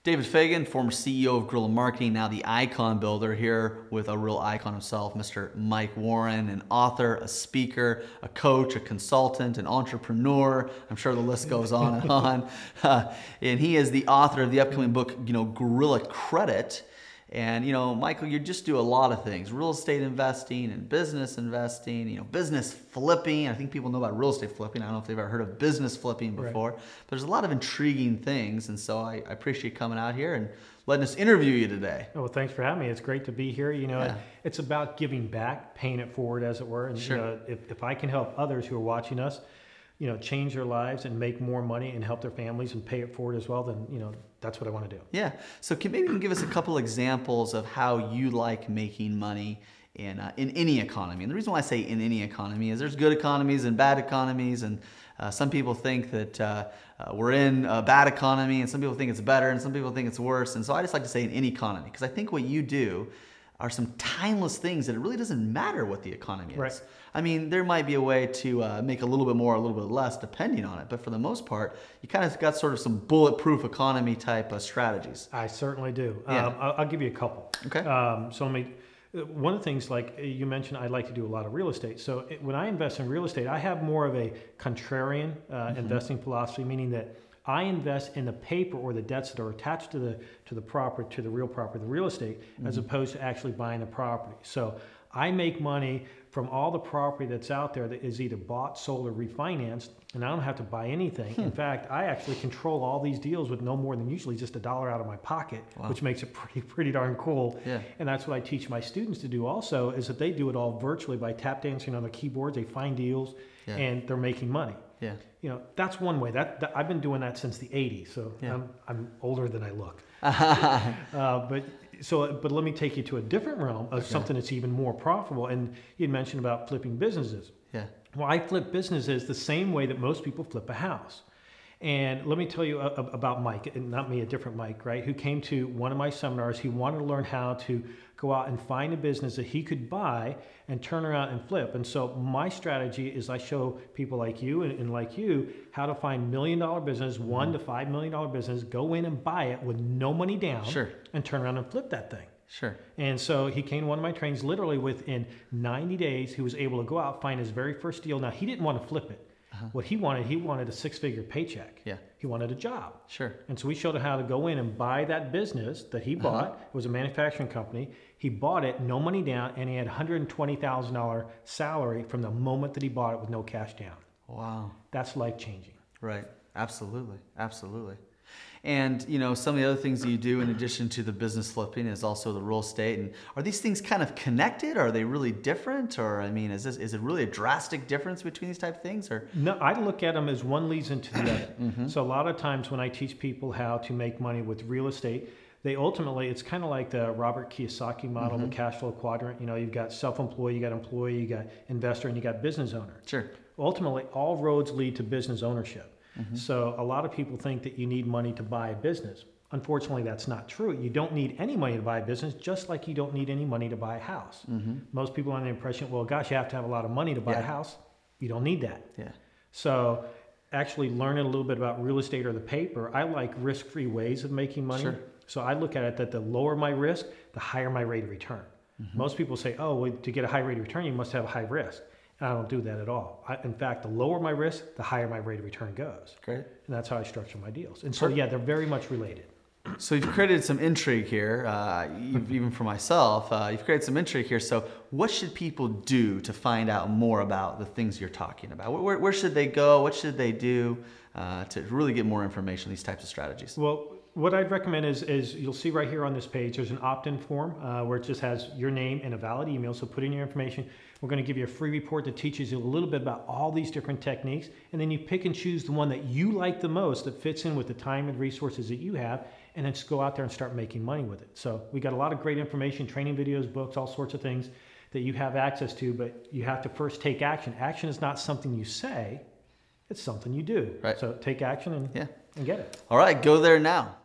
David Fagan, former CEO of Guerrilla Marketing, now the icon builder, here with a real icon himself, Mr. Mike Warren, an author, a speaker, a coach, a consultant, an entrepreneur. I'm sure the list goes on and on. And he is the author of the upcoming book, Guerrilla Credit. And, Michael, you just do a lot of things: real estate investing and business investing, business flipping. I think people know about real estate flipping. I don't know if they've ever heard of business flipping before. Right. But there's a lot of intriguing things. And so I appreciate coming out here and letting us interview you today. Oh, well, thanks for having me. It's great to be here. It's about giving back, paying it forward, as it were. And sure. If I can help others who are watching us, change their lives and make more money and help their families and pay it forward as well, then, that's what I want to do. Yeah. So maybe you can give us a couple examples of how you like making money in any economy. And the reason why I say in any economy is there's good economies and bad economies. And some people think that we're in a bad economy, and some people think it's better, and some people think it's worse. And so I just like to say in any economy, because I think what you do are some timeless things that it really doesn't matter what the economy is. Right. I mean, there might be a way to make a little bit more, a little bit less, depending on it. But for the most part, you kind of got sort of some bulletproof economy type of strategies. I certainly do. Yeah. I'll give you a couple. Okay. One of the things, like you mentioned, I like to do a lot of real estate. So when I invest in real estate, I have more of a contrarian investing philosophy, meaning that I invest in the paper or the debts that are attached to the property, to the real property, the real estate, as opposed to actually buying the property. So I make money from all the property that's out there that is either bought, sold, or refinanced, and I don't have to buy anything. In fact, I actually control all these deals with no more than usually just $1 out of my pocket, which makes it pretty darn cool. Yeah. And that's what I teach my students to do also, is that they do it all virtually by tap dancing on the keyboards. They find deals, and they're making money. Yeah. That's one way. That I've been doing that since the 80s, so I'm older than I look. But let me take you to a different realm of something that's even more profitable. And you mentioned about flipping businesses. Yeah. Well, I flip businesses the same way that most people flip a house. And let me tell you about Mike, and not me, a different Mike, right, who came to one of my seminars. He wanted to learn how to go out and find a business that he could buy and turn around and flip. And so my strategy is I show people like you and like you how to find $1 million business, $1 to $5 million business, go in and buy it with no money down, sure, and turn around and flip that thing. Sure. And so he came to one of my trainings. Literally within 90 days, he was able to go out, find his very first deal. Now, he didn't want to flip it. What he wanted a 6-figure paycheck. Yeah. He wanted a job. Sure. And so we showed him how to go in and buy that business that he bought. It was a manufacturing company. He bought it, no money down, and he had $120,000 salary from the moment that he bought it with no cash down. Wow. That's life-changing. Right. Absolutely. Absolutely. And, some of the other things that you do in addition to the business flipping is also the real estate. And are these things kind of connected? Are they really different? Or, is it really a drastic difference between these type of things? Or no, I look at them as one leads into the other. So a lot of times when I teach people how to make money with real estate, it's kind of like the Robert Kiyosaki model, the cash flow quadrant. You've got self-employed, you got employee, you got investor, and you got business owner. Sure. Ultimately, all roads lead to business ownership. So a lot of people think that you need money to buy a business. Unfortunately, that's not true. You don't need any money to buy a business, just like you don't need any money to buy a house. Most people are under the impression, well, gosh, you have to have a lot of money to buy a house. You don't need that. Yeah. So actually learning a little bit about real estate or the paper, I like risk-free ways of making money. Sure. So I look at it that the lower my risk, the higher my rate of return. Most people say, oh, well, to get a high rate of return, you must have a high risk. And I don't do that at all. In fact, the lower my risk, the higher my rate of return goes. Great. And that's how I structure my deals. And so, they're very much related. So you've created some intrigue here, even for myself. You've created some intrigue here. So what should people do to find out more about the things you're talking about? Where should they go? What should they do to really get more information on these types of strategies? Well, what I'd recommend is you'll see right here on this page, there's an opt-in form where it just has your name and a valid email. So put in your information. We're going to give you a free report that teaches you a little bit about all these different techniques. And then you pick and choose the one that you like the most that fits in with the time and resources that you have. And then just go out there and start making money with it. So we got a lot of great information, training videos, books, all sorts of things that you have access to. But you have to first take action. Action is not something you say. It's something you do. Right. So take action and get it. All right. Go there now.